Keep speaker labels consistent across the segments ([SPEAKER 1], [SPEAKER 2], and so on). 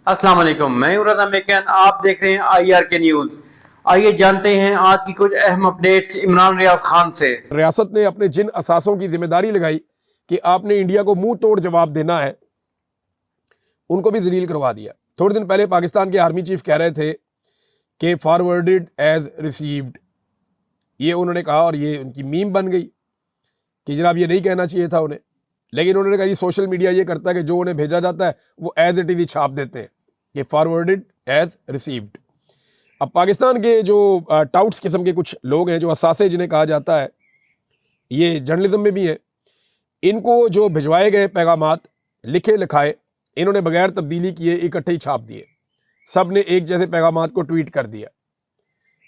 [SPEAKER 1] अस्सलाम वालेकुम, मैं हूं रज़ा मेकन। आप देख रहे हैं IR के न्यूज। आइए जानते हैं आज की कुछ अहम अपडेट्स इमरान रियाज खान से।
[SPEAKER 2] रियासत ने अपने जिन असासों की जिम्मेदारी लगाई कि आपने इंडिया को मुंह तोड़ जवाब देना है, उनको भी जलील करवा दिया। थोड़े दिन पहले पाकिस्तान के आर्मी चीफ कह रहे थे कि फॉरवर्डेड एज रिसीव्ड, ये उन्होंने कहा और ये उनकी मीम बन गई कि जनाब ये नहीं कहना चाहिए था उन्हें। लेकिन उन्होंने कहा ये सोशल मीडिया ये करता है कि जो उन्हें भेजा जाता है वो एज इट इज ही छाप देते हैं कि फॉरवर्डेड एज रिसीव्ड। अब पाकिस्तान के जो टाउट्स किस्म के कुछ लोग हैं, जो असासे जिन्हें कहा जाता है, ये जर्नलिज्म में भी हैं, इनको जो भिजवाए गए पैगामात लिखे लिखाए इन्होंने बगैर तब्दीली किए इकट्ठे ही छाप दिए। सब ने एक जैसे पैगामात को ट्वीट कर दिया।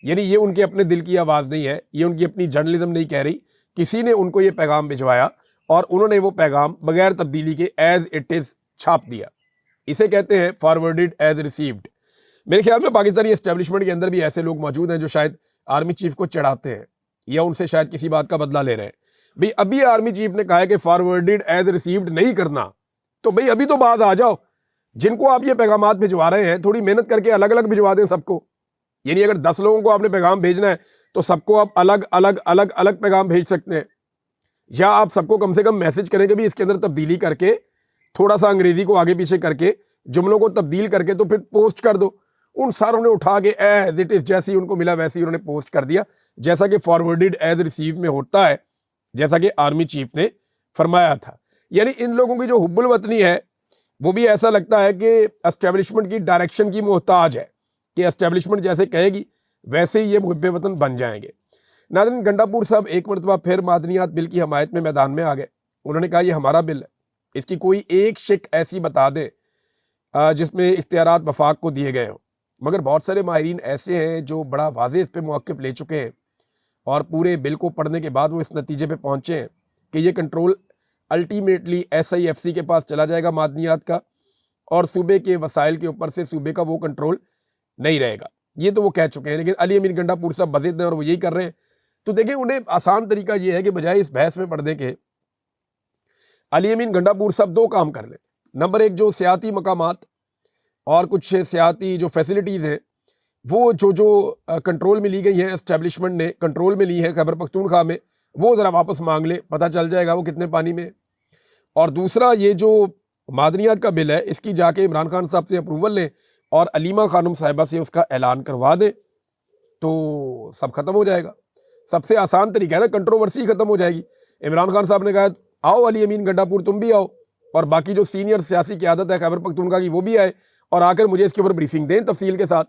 [SPEAKER 2] यानी ये उनके अपने दिल की आवाज़ नहीं है, ये उनकी अपनी जर्नलिज्म नहीं कह रही, किसी ने उनको ये पैगाम भिजवाया और उन्होंने वो पैगाम बगैर तब्दीली के एज इट इज़ छाप दिया। इसे कहते हैं फॉरवर्डेड एज रिसीव्ड। मेरे ख्याल में पाकिस्तानी एस्टेब्लिशमेंट के अंदर भी ऐसे लोग मौजूद हैं जो शायद आर्मी चीफ को चढ़ाते हैं या उनसे शायद किसी बात का बदला ले रहे हैं। भाई अभी आर्मी चीफ ने कहा है कि फॉरवर्डेड एज रिसीव्ड नहीं करना, तो भाई अभी तो बात आ जाओ। जिनको आप ये पैगामात भिजवा रहे हैं थोड़ी मेहनत करके अलग अलग भिजवा दें सबको। यानी अगर 10 लोगों को आपने पैगाम भेजना है तो सबको आप अलग अलग अलग अलग पैगाम भेज सकते हैं, या आप सबको कम से कम मैसेज करें कि भी इसके अंदर तब्दीली करके थोड़ा सा अंग्रेजी को आगे पीछे करके जुमलों को तब्दील करके तो फिर पोस्ट कर दो। उन सारों ने उठा के एज इट इज जैसी उनको मिला वैसे ही उन्होंने पोस्ट कर दिया, जैसा कि फॉरवर्डेड एज रिसीव में होता है, जैसा कि आर्मी चीफ ने फरमाया था। यानी इन लोगों की जो हुब्बुल वतनी है वो भी ऐसा लगता है कि एस्टेब्लिशमेंट की डायरेक्शन की मोहताज है कि एस्टेब्लिशमेंट जैसे कहेगी वैसे ही ये मुहिब्बे वतन बन जाएंगे। नाज़रीन, गंडापुर साहब एक मरतबा फिर मादनियात बिल की हमायत में मैदान में आ गए। उन्होंने कहा ये हमारा बिल है, इसकी कोई एक शिक ऐसी बता दे जिसमें इख्तियारात वफाक को दिए गए हों। मगर बहुत सारे माहिरीन ऐसे हैं जो बड़ा वाज़ेह इस पर मौक़िफ़ ले चुके हैं और पूरे बिल को पढ़ने के बाद वो इस नतीजे पे पहुँचे हैं कि ये कंट्रोल अल्टीमेटली SIFC के पास चला जाएगा मादनियात का, और सूबे के वसाइल के ऊपर से सूबे का वो कंट्रोल नहीं रहेगा। ये तो वो कह चुके हैं, लेकिन अली अमीन गंडापुर साहब बज़िद हैं और वो यही कर रहे हैं। तो देखिए, उन्हें आसान तरीका ये है कि बजाय इस बहस में पढ़ने के अली अमीन गंडापुर साहब दो काम कर लें। नंबर एक, जो सियाती मकामात और कुछ सियाती जो फैसिलिटीज़ हैं वो जो कंट्रोल में ली गई हैं, एस्टेब्लिशमेंट ने कंट्रोल में ली है खैबर पख्तूनख्वा में, वो ज़रा वापस मांग ले, पता चल जाएगा वो कितने पानी में। और दूसरा, ये जो मादनियात का बिल है इसकी जाके इमरान खान साहब से अप्रूवल लें और अलीमा खानम साहिबा से उसका ऐलान करवा दें, तो सब खत्म हो जाएगा। सबसे आसान तरीका है ना, कंट्रोवर्सी खत्म हो जाएगी। इमरान खान साहब ने कहा आओ अली अमीन गंडापुर तुम भी आओ, और बाकी जो सीनियर सियासी क़यादत है खैबर पख्तूनख्वा की वो भी आए और आकर मुझे इसके ऊपर ब्रीफिंग दें तफसील के साथ।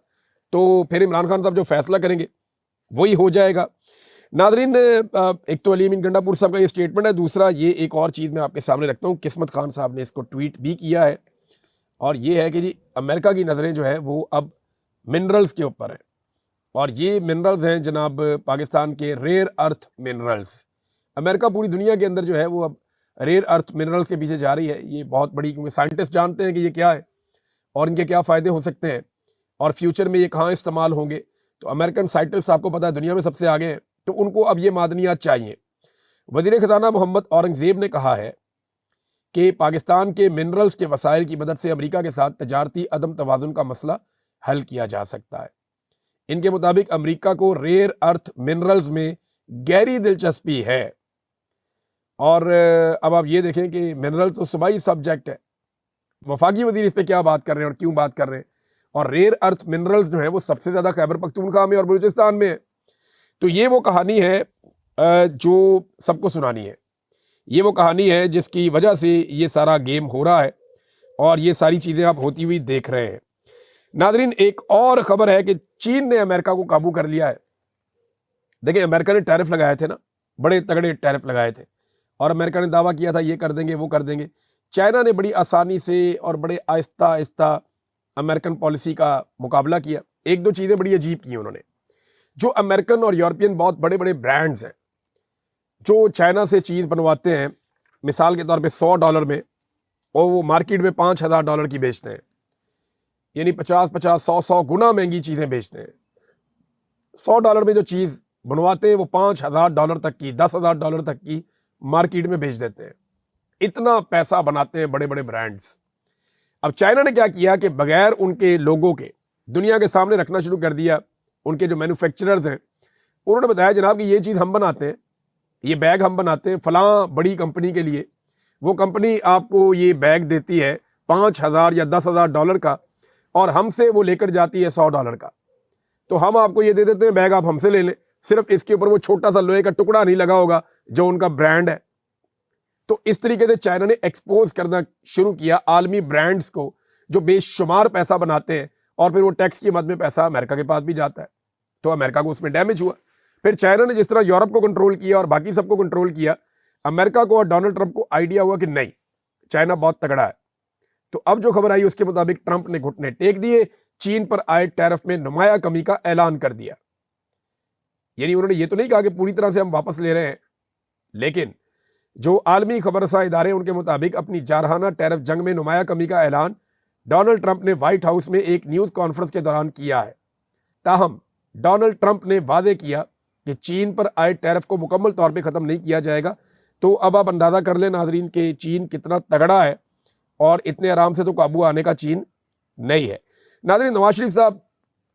[SPEAKER 2] तो फिर इमरान खान साहब जो फैसला करेंगे वही हो जाएगा। नादरीन, एक तो अली अमीन गंडापुर साहब का ये स्टेटमेंट है, दूसरा ये एक और चीज़ मैं आपके सामने रखता हूँ। किस्मत खान साहब ने इसको ट्वीट भी किया है, और ये है कि जी अमेरिका की नज़रें जो है वो अब मिनरल्स के ऊपर हैं, और ये मिनरल्स हैं जनाब पाकिस्तान के रेयर अर्थ मिनरल्स। अमेरिका पूरी दुनिया के अंदर जो है वो अब रेयर अर्थ मिनरल्स के पीछे जा रही है। ये बहुत बड़ी, क्योंकि साइंटिस्ट जानते हैं कि ये क्या है और इनके क्या फ़ायदे हो सकते हैं और फ्यूचर में ये कहाँ इस्तेमाल होंगे। तो अमेरिकन साइंटिस्ट आपको पता है दुनिया में सबसे आगे हैं, तो उनको अब ये मादनियात चाहिए। वज़ीर ख़ज़ाना मोहम्मद औरंगज़ेब ने कहा है कि पाकिस्तान के मिनरल्स के वसाइल की मदद से अमेरिका के साथ तजारती अदम तवाज़ुन का मसला हल किया जा सकता है। इनके मुताबिक अमेरिका को रेयर अर्थ मिनरल्स में गहरी दिलचस्पी है। और अब आप ये देखें कि मिनरल्स तो सूबाई सब्जेक्ट है, वफाकी वज़ीर इस पर क्या बात कर रहे हैं और क्यों बात कर रहे हैं, और रेयर अर्थ मिनरल्स जो है वो सबसे ज़्यादा खैबर पख्तूनख्वा में और बलूचिस्तान में है। तो ये वो कहानी है जो सबको सुनानी है, ये वो कहानी है जिसकी वजह से ये सारा गेम हो रहा है और ये सारी चीज़ें आप होती हुई देख रहे हैं। नादरीन, एक और ख़बर है कि चीन ने अमेरिका को काबू कर लिया है। देखिए, अमेरिका ने टैरिफ लगाए थे ना, बड़े तगड़े टैरिफ लगाए थे, और अमेरिका ने दावा किया था ये कर देंगे वो कर देंगे। चाइना ने बड़ी आसानी से और बड़े आहिस्ता आहिस्ता अमेरिकन पॉलिसी का मुकाबला किया। एक दो चीज़ें बड़ी अजीब की उन्होंने। जो अमेरिकन और यूरोपियन बहुत बड़े बड़े ब्रांड्स हैं जो चाइना से चीज़ बनवाते हैं, मिसाल के तौर पे $100 में, और वो मार्केट में $5000 की बेचते हैं, यानी 50-50 100-100 गुना महंगी चीज़ें बेचते हैं। $100 में जो चीज़ बनवाते हैं वो $5000 तक की, $10,000 तक की मार्केट में बेच देते हैं। इतना पैसा बनाते हैं बड़े बड़े ब्रांड्स। अब चाइना ने क्या किया कि बगैर उनके लोगों के दुनिया के सामने रखना शुरू कर दिया। उनके जो मैन्युफैक्चरर्स हैं उन्होंने बताया जनाब कि ये चीज़ हम बनाते हैं, ये बैग हम बनाते हैं फलां बड़ी कंपनी के लिए। वो कंपनी आपको ये बैग देती है $5,000 या $10,000 का, और हमसे वो लेकर जाती है $100 का। तो हम आपको ये दे देते हैं बैग, आप हमसे ले लें, सिर्फ इसके ऊपर वो छोटा सा लोहे का टुकड़ा नहीं लगा होगा जो उनका ब्रांड है। तो इस तरीके से चाइना ने एक्सपोज करना शुरू किया आलमी ब्रांड्स को जो बेशुमार पैसा बनाते हैं, और फिर वो टैक्स की मद में पैसा अमेरिका के पास भी जाता है। तो अमेरिका को उसमें डैमेज हुआ। फिर चाइना ने जिस तरह यूरोप को कंट्रोल किया और बाकी सबको कंट्रोल किया, अमेरिका को और डोनाल्ड ट्रंप को आइडिया हुआ कि नहीं, चाइना बहुत तगड़ा है। तो अब जो खबर आई उसके मुताबिक ट्रंप ने घुटने टेक दिए, चीन पर आए टैरिफ में नुमाया कमी का ऐलान कर दिया। यानी उन्होंने ये तो नहीं कहा कि पूरी तरह से हम वापस ले रहे हैं, लेकिन जो आलमी खबरसा इदारे उनके मुताबिक अपनी जारहाना टैरिफ जंग में नुमाया कमी का ऐलान डोनाल्ड ट्रंप ने व्हाइट हाउस में एक न्यूज़ कॉन्फ्रेंस के दौरान किया है। ताहम डोनाल्ड ट्रंप ने वादे किया कि चीन पर आए टैरिफ को मुकम्मल तौर पे ख़त्म नहीं किया जाएगा। तो अब आप अंदाज़ा कर लें नाजरीन कि चीन कितना तगड़ा है, और इतने आराम से तो काबू आने का चीन नहीं है। नाजरीन, नवाज शरीफ साहब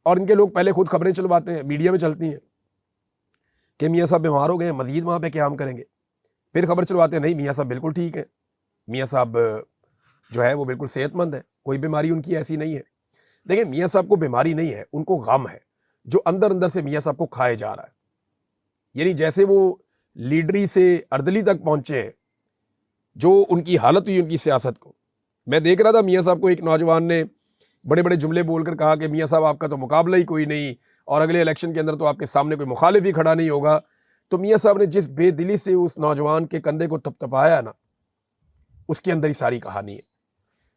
[SPEAKER 2] और इनके लोग पहले खुद खबरें चलवाते हैं, मीडिया में चलती हैं कि मियाँ साहब बीमार हो गए हैं, मजीद वहाँ पे क़याम करेंगे। फिर खबर चलवाते हैं नहीं, मियाँ साहब बिल्कुल ठीक है, मियाँ साहब जो है वो बिल्कुल सेहतमंद है, कोई बीमारी उनकी ऐसी नहीं है। देखिए, मियाँ साहब को बीमारी नहीं है, उनको गम है जो अंदर अंदर से मियाँ साहब को खाए जा रहा है। यानी जैसे वो लीडरी से अर्दली तक पहुँचे हैं, जो उनकी हालत हुई उनकी सियासत को। मैं देख रहा था मियाँ साहब को एक नौजवान ने बड़े बड़े जुमले बोलकर कहा कि मियाँ साहब आपका तो मुकाबला ही कोई नहीं, और अगले इलेक्शन के अंदर तो आपके सामने कोई मुखालिफ ही खड़ा नहीं होगा। तो मियाँ साहब ने जिस बेदिली से उस नौजवान के कंधे को थपथपाया ना, उसके अंदर ही सारी कहानी है।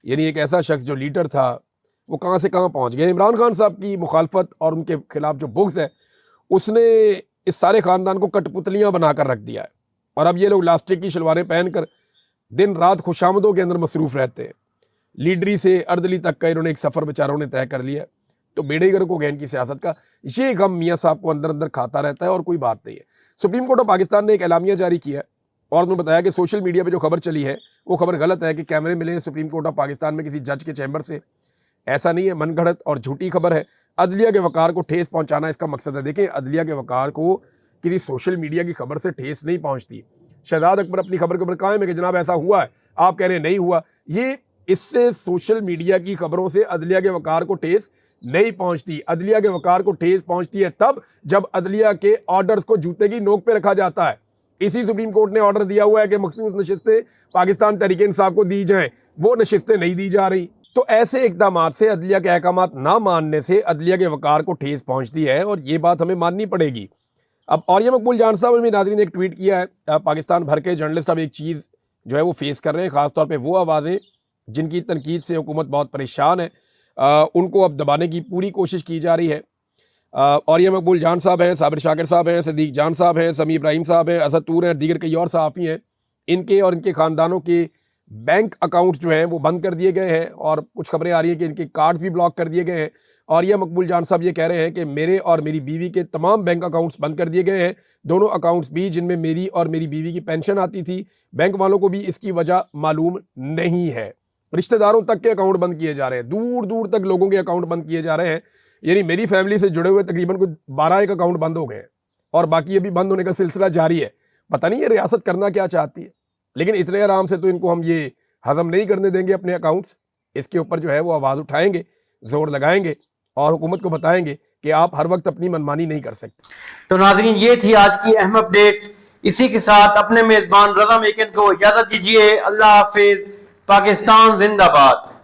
[SPEAKER 2] यानी एक ऐसा शख्स जो लीडर था वो कहाँ से कहाँ पहुँच गया। इमरान खान साहब की मुखालफत और उनके खिलाफ जो बुग़्ज़ है, उसने इस सारे ख़ानदान को कठपुतलियाँ बनाकर रख दिया है। और अब ये लोग लास्टिक की शलवारें पहनकर दिन रात खुशामदों के अंदर मसरूफ़ रहते हैं। लीडरी से अर्दली तक का इन्होंने एक सफ़र बेचारों ने तय कर लिया। तो बेड़े गर्क हो गया इनकी सियासत का। ये गम मियाँ साहब को अंदर अंदर खाता रहता है और कोई बात नहीं है। सुप्रीम कोर्ट ऑफ पाकिस्तान ने एक एलामिया जारी किया है, और उन्होंने बताया कि सोशल मीडिया पे जो खबर चली है वो खबर गलत है कि कैमरे मिले हैं सुप्रीम कोर्ट ऑफ पाकिस्तान में किसी जज के चैम्बर से। ऐसा नहीं है, मनगढ़ंत और झूठी खबर है। अदलिया के वकार को ठेस पहुँचाना इसका मकसद है। देखें, अदलिया के वकार को किसी सोशल मीडिया की खबर से ठेस नहीं पहुँचती। शहजाद अकबर अपनी खबर के ऊपर कायम है कि जनाब ऐसा हुआ है, आप कह रहे हैं नहीं हुआ। ये इससे सोशल मीडिया की खबरों से अदलिया के वकार को ठेस नहीं पहुंचती। अदलिया के वकार को ठेस पहुंचती है तब जब अदलिया के ऑर्डर्स को जूते की नोक पे रखा जाता है। इसी सुप्रीम कोर्ट ने ऑर्डर दिया हुआ है कि मखसूस नशिस्तें पाकिस्तान तहरीक इंसाफ को दी जाएं, वो नशिस्तें नहीं दी जा रही। तो ऐसे इकदाम से, अदलिया के अहकामात ना मानने से अदलिया के वकार को ठेस पहुंचती है, और ये बात हमें माननी पड़ेगी। अब औरिया मकबूल जान साहब ने नाज़रीन एक ट्वीट किया है। पाकिस्तान भर के जर्नलिस्ट अब एक चीज़ जो है वो फेस कर रहे हैं, ख़ासतौर पर वो आवाज़ें जिनकी तनकीद से हुकूमत बहुत परेशान है, उनको अब दबाने की पूरी कोशिश की जा रही है। औरिया मकबूल जान साहब हैं, साबिर शाकिर साहब हैं, सदीक जान साहब हैं, समी इब्राहिम साहब हैं, असद तूर हैं, दीगर कई और सहाफ़ी हैं। इनके और इनके ख़ानदानों के बैंक अकाउंट्स जो हैं वो बंद कर दिए गए हैं, और कुछ खबरें आ रही हैं कि इनके कार्ड्स भी ब्लॉक कर दिए गए हैं। औरिया मकबूल जान साहब ये कह रहे हैं कि मेरे और मेरी बीवी के तमाम बैंक अकाउंट्स बंद कर दिए गए हैं, दोनों अकाउंट्स भी जिनमें मेरी और मेरी बीवी की पेंशन आती थी। बैंक वालों को भी इसकी वजह मालूम नहीं है। रिश्तेदारों तक के अकाउंट बंद किए जा रहे हैं, दूर दूर तक लोगों के अकाउंट बंद किए जा रहे हैं। यानी मेरी फैमिली से जुड़े हुए तकरीबन कुछ 12 एक अकाउंट बंद हो गए हैं, और बाकी अभी बंद होने का सिलसिला जारी है। पता नहीं ये रियासत करना क्या चाहती है, लेकिन इतने आराम से तो इनको हम ये हजम नहीं करने देंगे अपने अकाउंट्स। इसके ऊपर जो है वो आवाज़ उठाएंगे, जोर लगाएंगे, और हुकूमत को बताएंगे कि आप हर वक्त अपनी मनमानी नहीं कर सकते।
[SPEAKER 1] तो नाज़रीन, ये थी आज की अहम अपडेट्स। इसी के साथ अपने मेजबान रज़ा मेकन को इजाजत दीजिए। अल्लाह हाफिज। पाकिस्तान जिंदाबाद।